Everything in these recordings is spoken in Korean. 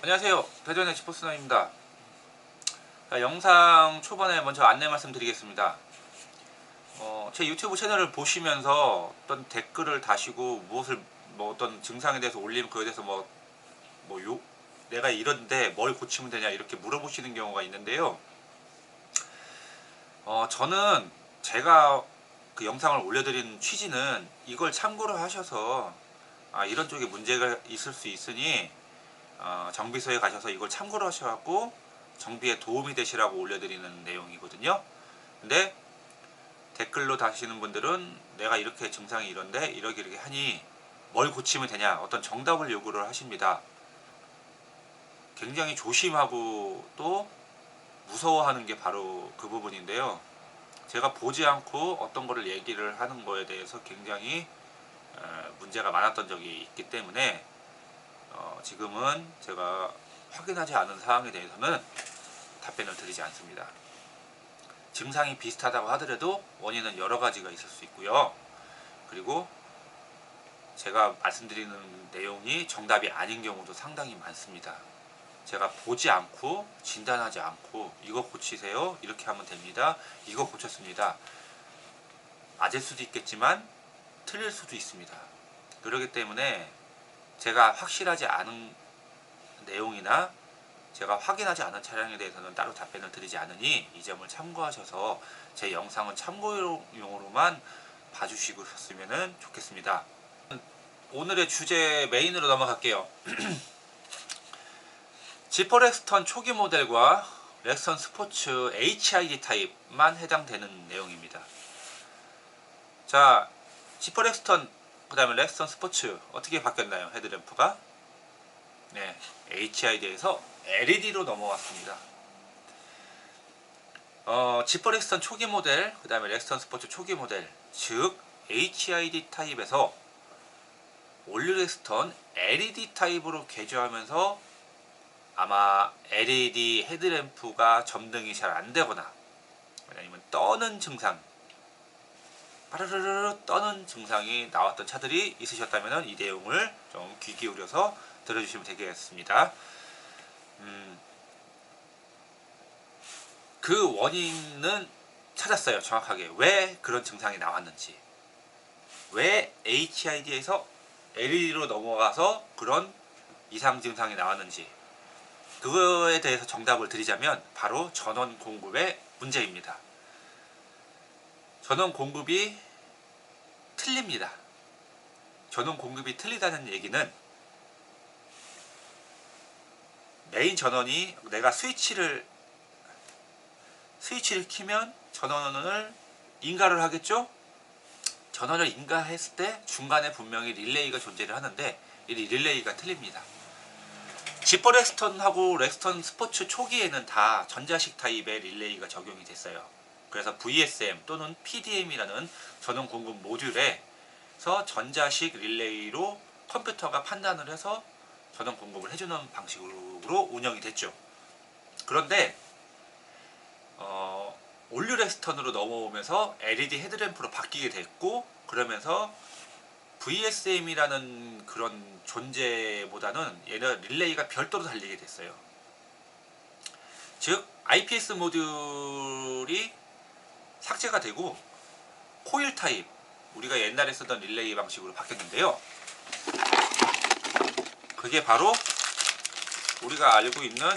안녕하세요. 대전의 지포스나입니다. 영상 초반에 먼저 안내 말씀드리겠습니다. 제 유튜브 채널을 보시면서 어떤 댓글을 다시고 무엇을 어떤 증상에 대해서 올리면 그에 대해서 내가 이런데 뭘 고치면 되냐 이렇게 물어보시는 경우가 있는데요. 저는 제가 그 영상을 올려드린 취지는 이걸 참고로 하셔서 이런 쪽에 문제가 있을 수 있으니 정비소에 가셔서 이걸 참고로 하셔갖고 정비에 도움이 되시라고 올려드리는 내용이거든요. 근데 댓글로 다시는 분들은 내가 이렇게 증상이 이런데 이렇게 하니 뭘 고치면 되냐 어떤 정답을 요구를 하십니다. 굉장히 조심하고 또 무서워하는 게 바로 그 부분인데요. 제가 보지 않고 어떤 거를 얘기를 하는 거에 대해서 굉장히 문제가 많았던 적이 있기 때문에 지금은 제가 확인하지 않은 사항에 대해서는 답변을 드리지 않습니다. 증상이 비슷하다고 하더라도 원인은 여러 가지가 있을 수 있고요. 그리고 제가 말씀드리는 내용이 정답이 아닌 경우도 상당히 많습니다. 제가 보지 않고 진단하지 않고 이거 고치세요 이렇게 하면 됩니다. 이거 고쳤습니다. 맞을 수도 있겠지만 틀릴 수도 있습니다. 그렇기 때문에 제가 확실하지 않은 내용이나 제가 확인하지 않은 차량에 대해서는 따로 답변을 드리지 않으니 이 점을 참고하셔서 제 영상은 참고용으로만 봐주시면 좋겠습니다. 오늘의 주제 메인으로 넘어갈게요. 지퍼 렉스턴 초기 모델과 렉스턴 스포츠 HID 타입만 해당되는 내용입니다. 자, 지퍼 렉스턴 그 다음에 렉스턴 스포츠 어떻게 바뀌었나요? 헤드램프가 네, HID에서 LED로 넘어왔습니다. 지퍼 렉스턴 초기 모델 그 다음에 렉스턴 스포츠 초기 모델 즉 HID 타입에서 올류 렉스턴 LED 타입으로 개조하면서 아마 LED 헤드램프가 점등이 잘 안되거나 아니면 떠는 증상 빠르르르 떠는 증상이 나왔던 차들이 있으셨다면 이 내용을 좀 귀 기울여서 들어주시면 되겠습니다. 그 원인은 찾았어요. 정확하게 왜 그런 증상이 나왔는지, 왜 HID에서 LED로 넘어가서 그런 이상 증상이 나왔는지, 그거에 대해서 정답을 드리자면 바로 전원 공급의 문제입니다. 전원 공급이 틀립니다. 전원 공급이 틀리다는 얘기는 메인 전원이 내가 스위치를 키면 전원을 인가를 하겠죠? 전원을 인가했을 때 중간에 분명히 릴레이가 존재를 하는데 이 릴레이가 틀립니다. 지퍼 렉스턴하고 렉스턴 스포츠 초기에는 다 전자식 타입의 릴레이가 적용이 됐어요. 그래서 VSM 또는 PDM이라는 전원 공급 모듈에서 전자식 릴레이로 컴퓨터가 판단을 해서 전원 공급을 해주는 방식으로 운영이 됐죠. 그런데 올류 렉스턴으로 넘어오면서 LED 헤드램프로 바뀌게 됐고, 그러면서 VSM이라는 그런 존재보다는 얘는 릴레이가 별도로 달리게 됐어요. 즉 IPS 모듈이 삭제가 되고 코일 타입, 우리가 옛날에 쓰던 릴레이 방식으로 바뀌었는데요. 그게 바로 우리가 알고 있는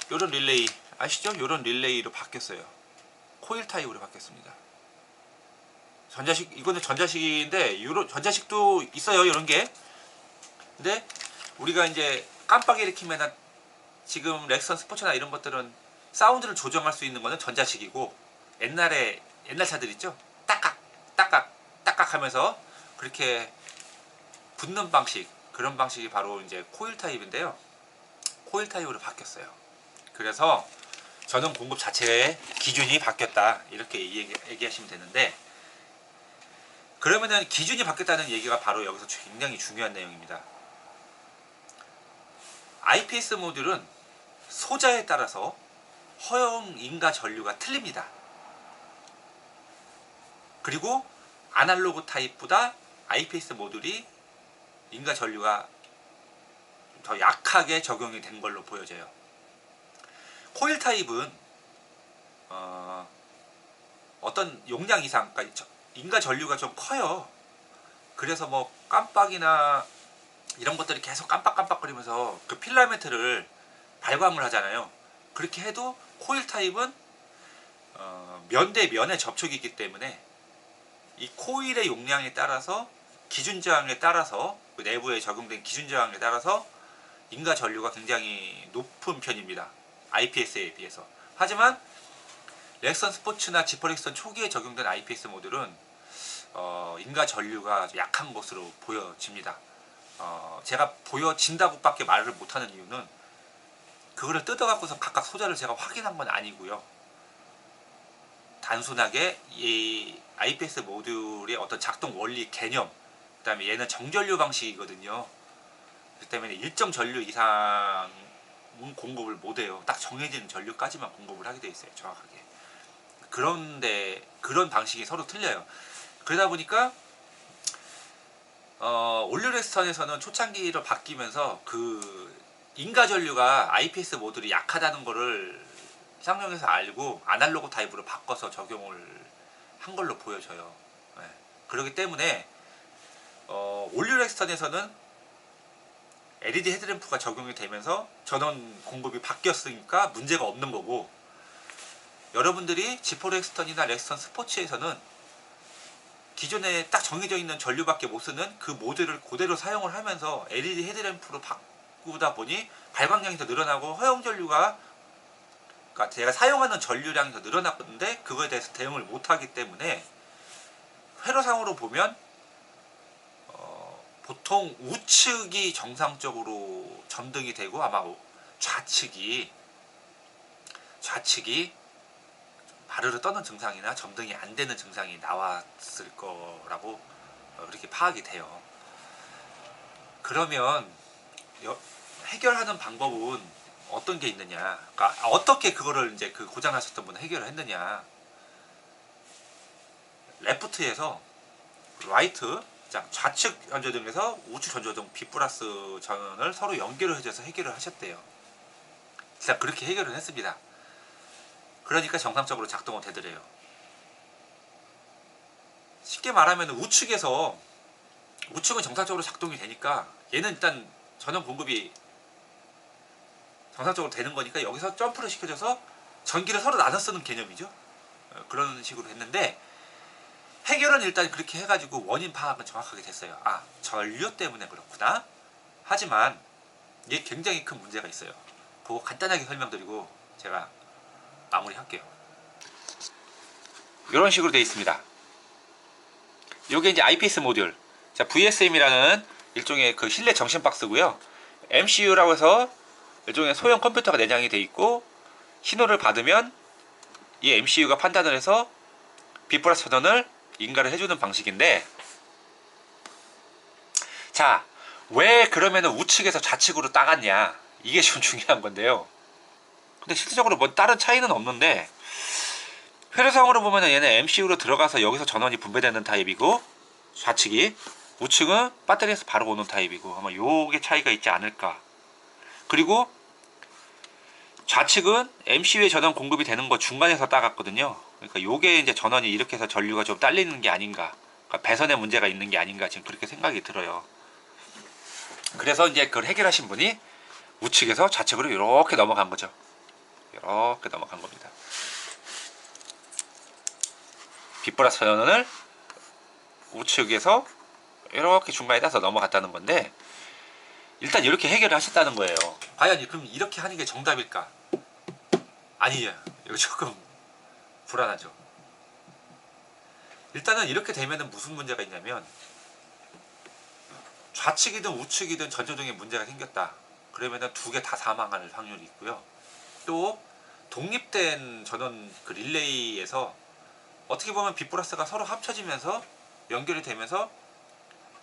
요런 릴레이 아시죠? 요런 릴레이로 바뀌었어요. 코일 타입으로 바뀌었습니다. 이거는 전자식인데 요런 전자식도 있어요. 이런 게. 근데 우리가 이제 깜빡이 일으키면 지금 렉선 스포츠나 이런 것들은 사운드를 조정할 수 있는 거는 전자식이고, 옛날 차들 있죠? 딱깍 딱깍 딱깍 하면서 그렇게 붙는 방식, 그런 방식이 바로 이제 코일 타입인데요. 코일 타입으로 바뀌었어요. 그래서 전원 공급 자체의 기준이 바뀌었다 이렇게 얘기하시면 되는데, 그러면은 기준이 바뀌었다는 얘기가 바로 여기서 굉장히 중요한 내용입니다. IPS 모듈은 소자에 따라서 허용 인가 전류가 틀립니다. 그리고 아날로그 타입보다 IPS 모듈이 인가 전류가 더 약하게 적용이 된 걸로 보여져요. 코일 타입은 어떤 용량 이상, 그러니까 인가 전류가 좀 커요. 그래서 뭐 깜빡이나 이런 것들이 계속 깜빡깜빡거리면서 그 필라멘트를 발광을 하잖아요. 그렇게 해도 코일 타입은 면 대 면의 접촉이기 때문에 이 코일의 용량에 따라서 기준 저항에 따라서 그 내부에 적용된 기준 저항에 따라서 인가 전류가 굉장히 높은 편입니다. IPS에 비해서. 하지만 렉선 스포츠나 지퍼렉선 초기에 적용된 IPS 모듈은 인가 전류가 아주 약한 것으로 보여집니다. 제가 보여진다고 밖에 말을 못하는 이유는 그거를 뜯어갖고서 각각 소자를 제가 확인한 건 아니고요. 단순하게 이 IPS 모듈의 어떤 작동 원리 개념, 그 다음에 얘는 정전류 방식이거든요. 그렇기 때문에 일정 전류 이상은 공급을 못해요. 딱 정해진 전류까지만 공급을 하게 돼 있어요. 정확하게. 그런데 그런 방식이 서로 틀려요. 그러다 보니까 올류렉스턴에서는 초창기로 바뀌면서 그 인가 전류가 IPS 모듈이 약하다는 거를 쌍용에서 알고 아날로그 타입으로 바꿔서 적용을 한 걸로 보여져요. 네. 그렇기 때문에 올류렉스턴에서는 LED 헤드램프가 적용이 되면서 전원 공급이 바뀌었으니까 문제가 없는 거고, 여러분들이 지퍼렉스턴이나 렉스턴 스포츠에서는 기존에 딱 정해져 있는 전류밖에 못 쓰는 그 모듈을 그대로 사용을 하면서 LED 헤드램프로 바꾸다 보니 발광량이 더 늘어나고 허용 전류가, 그러니까 제가 사용하는 전류량이 더 늘어났는데 그거에 대해서 대응을 못하기 때문에 회로상으로 보면 보통 우측이 정상적으로 점등이 되고 아마 좌측이 바르르 떠는 증상이나 점등이 안 되는 증상이 나왔을 거라고 그렇게 파악이 돼요. 그러면 해결하는 방법은 어떤 게 있느냐? 그러니까 어떻게 그거를 이제 그 고장나셨던 분은 해결을 했느냐? 레프트에서 라이트, 좌측 전조등에서 우측 전조등 B 플러스 전원을 서로 연결을 해줘서 해결을 하셨대요. 진짜 그렇게 해결을 했습니다. 그러니까 정상적으로 작동은 되더래요. 쉽게 말하면 우측은 정상적으로 작동이 되니까 얘는 일단 전원 공급이 정상적으로 되는 거니까 여기서 점프를 시켜줘서 전기를 서로 나눠 쓰는 개념이죠. 그런 식으로 했는데 해결은 일단 그렇게 해가지고 원인 파악은 정확하게 됐어요. 아, 전류 때문에 그렇구나. 하지만 이게 굉장히 큰 문제가 있어요. 그거 간단하게 설명드리고 제가 마무리할게요. 이런 식으로 되어 있습니다. 이게 이제 IPS 모듈. 자, VSM이라는 일종의 그 실내 정신 박스고요. MCU라고 해서 일종의 소형 컴퓨터가 내장이 되어 있고 신호를 받으면 이 MCU가 판단을 해서 B 플러스 전원을 인가를 해주는 방식인데, 자, 왜 그러면은 우측에서 좌측으로 따갔냐, 이게 좀 중요한 건데요. 근데 실질적으로 뭐 다른 차이는 없는데 회로상으로 보면은 얘는 MCU로 들어가서 여기서 전원이 분배되는 타입이고 좌측이, 우측은 배터리에서 바로 오는 타입이고 아마 요게 차이가 있지 않을까. 그리고 좌측은 MCU에 전원 공급이 되는 거 중간에서 따갔거든요. 그러니까 요게 이제 전원이 이렇게 해서 전류가 좀 딸리는 게 아닌가, 그러니까 배선에 문제가 있는 게 아닌가 지금 그렇게 생각이 들어요. 그래서 이제 그걸 해결하신 분이 우측에서 좌측으로 이렇게 넘어간 거죠. 이렇게 넘어간 겁니다. B 플러스 전원을 우측에서 이렇게 중간에 따서 넘어갔다는 건데, 일단 이렇게 해결을 하셨다는 거예요. 과연 그럼 이렇게 하는 게 정답일까? 아니에요. 이거 조금 불안하죠. 일단은 이렇게 되면은 무슨 문제가 있냐면, 좌측이든 우측이든 전조등에 문제가 생겼다. 그러면은 두 개 다 사망할 확률이 있고요. 또 독립된 전원 그 릴레이에서 어떻게 보면 B 플러스가 서로 합쳐지면서 연결이 되면서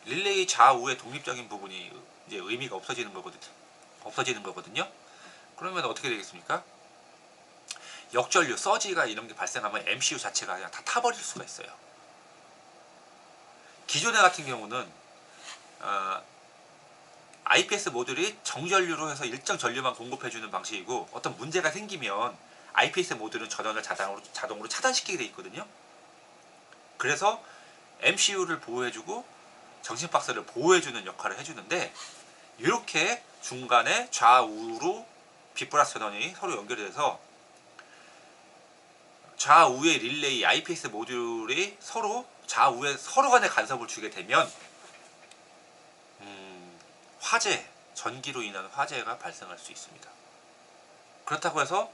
릴레이 좌우의 독립적인 부분이 이제 의미가 없어지는 거거든요. 그러면 어떻게 되겠습니까? 역전류, 서지가 이런 게 발생하면 MCU 자체가 그냥 다 타버릴 수가 있어요. 기존에 같은 경우는 IPS 모듈이 정전류로 해서 일정 전류만 공급해주는 방식이고, 어떤 문제가 생기면 IPS 모듈은 전원을 자동으로 차단시키게 돼 있거든요. 그래서 MCU를 보호해주고 정신박스를 보호해주는 역할을 해주는데, 이렇게 중간에 좌우로 비플러스 전원이 서로 연결돼서 좌우의 릴레이 IPS 모듈이 좌우에 서로 간에 간섭을 주게 되면 전기로 인한 화재가 발생할 수 있습니다. 그렇다고 해서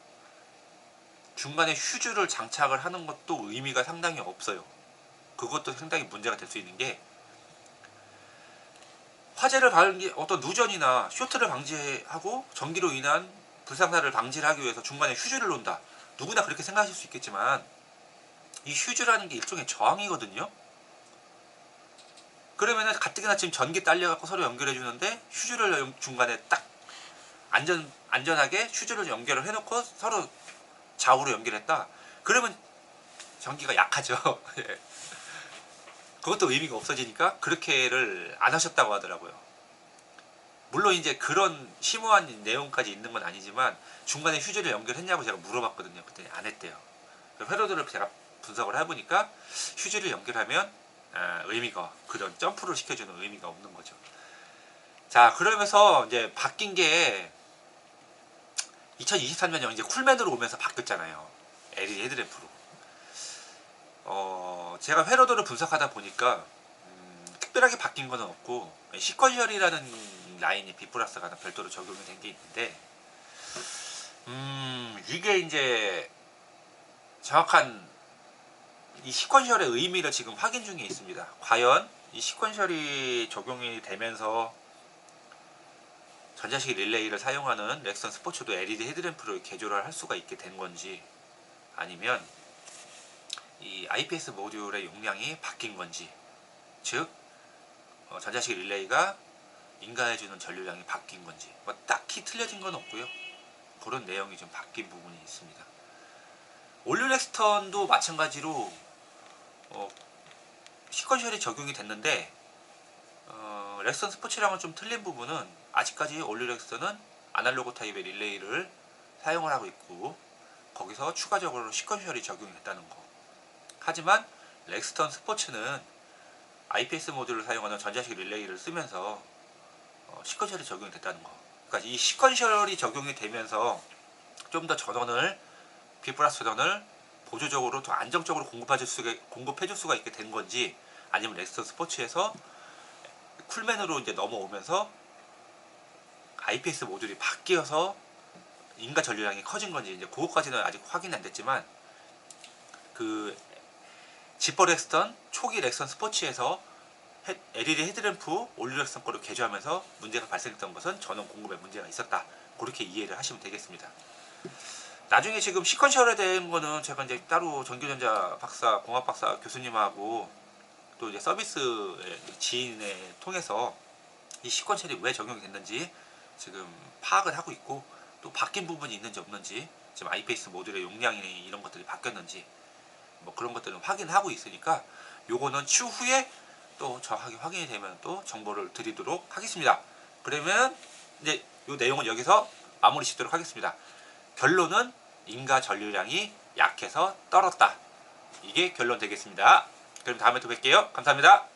중간에 휴즈를 장착을 하는 것도 의미가 상당히 없어요. 그것도 상당히 문제가 될 수 있는 게, 화재를 어떤 누전이나 쇼트를 방지하고 전기로 인한 불상사를 방지를 하기 위해서 중간에 휴즈를 놓는다. 누구나 그렇게 생각하실 수 있겠지만, 이 휴즈라는 게 일종의 저항이거든요. 그러면은 가뜩이나 지금 전기 딸려갖고 서로 연결해 주는데, 휴즈를 중간에 딱 안전하게 휴즈를 연결을 해놓고 서로 좌우로 연결했다. 그러면 전기가 약하죠. 그것도 의미가 없어지니까 그렇게를 안 하셨다고 하더라고요. 물론 이제 그런 심오한 내용까지 있는 건 아니지만, 중간에 휴즈를 연결했냐고 제가 물어봤거든요. 그랬더니 안 했대요. 회로들을 제가 분석을 해보니까 휴즈를 연결하면 그런 점프를 시켜주는 의미가 없는 거죠. 자, 그러면서 이제 바뀐 게 2023년에 이제 쿨맨으로 오면서 바뀌었잖아요. LED 헤드램프로. 제가 회로도를 분석하다 보니까 특별하게 바뀐 건 없고, 시퀀셜이라는 라인이 비플러스가 별도로 적용이 된 게 있는데, 이게 이제 정확한 이 시퀀셜의 의미를 지금 확인 중에 있습니다. 과연 이 시퀀셜이 적용이 되면서 전자식 릴레이를 사용하는 렉선 스포츠도 LED 헤드램프를 개조를 할 수가 있게 된 건지, 아니면 이 IPS 모듈의 용량이 바뀐 건지, 즉 전자식 릴레이가 인가해주는 전류량이 바뀐 건지, 딱히 틀려진 건 없고요. 그런 내용이 좀 바뀐 부분이 있습니다. 올류 렉스턴도 마찬가지로 시퀀셜이 적용이 됐는데, 렉선 스포츠랑은 좀 틀린 부분은, 아직까지 올류 렉선은 아날로그 타입의 릴레이를 사용을 하고 있고, 거기서 추가적으로 시퀀셜이 적용이 됐다는 거. 하지만 렉스턴 스포츠는 IPS 모듈을 사용하는 전자식 릴레이를 쓰면서 시퀀셜이 적용이 됐다는 거. 그러니까 이 시퀀셜이 적용이 되면서 좀 더 비플러스 전원을 보조적으로 더 안정적으로 공급해줄 수가 있게 된 건지, 아니면 렉스턴 스포츠에서 쿨맨으로 이제 넘어오면서 IPS 모듈이 바뀌어서 인가 전류량이 커진 건지, 이제 그것까지는 아직 확인이 안 됐지만, 그 지퍼 렉스턴 초기 렉선 스포츠에서 LED 헤드램프 올류 렉선 거를 개조하면서 문제가 발생했던 것은 전원 공급에 문제가 있었다. 그렇게 이해를 하시면 되겠습니다. 나중에 지금 시퀀셜에 대한 거는 제가 이제 따로 전기전자 박사, 공학 박사 교수님하고 또 이제 서비스 지인을 통해서 이 시퀀셜이 왜 적용이 됐는지 지금 파악을 하고 있고, 또 바뀐 부분이 있는지 없는지, 지금 IPS 모듈의 용량이 이런 것들이 바뀌었는지 그런 것들은 확인하고 있으니까, 요거는 추후에 또 정확하게 확인이 되면 또 정보를 드리도록 하겠습니다. 그러면 이제 요 내용은 여기서 마무리 짓도록 하겠습니다. 결론은 인가 전류량이 약해서 떨었다. 이게 결론 되겠습니다. 그럼 다음에 또 뵐게요. 감사합니다.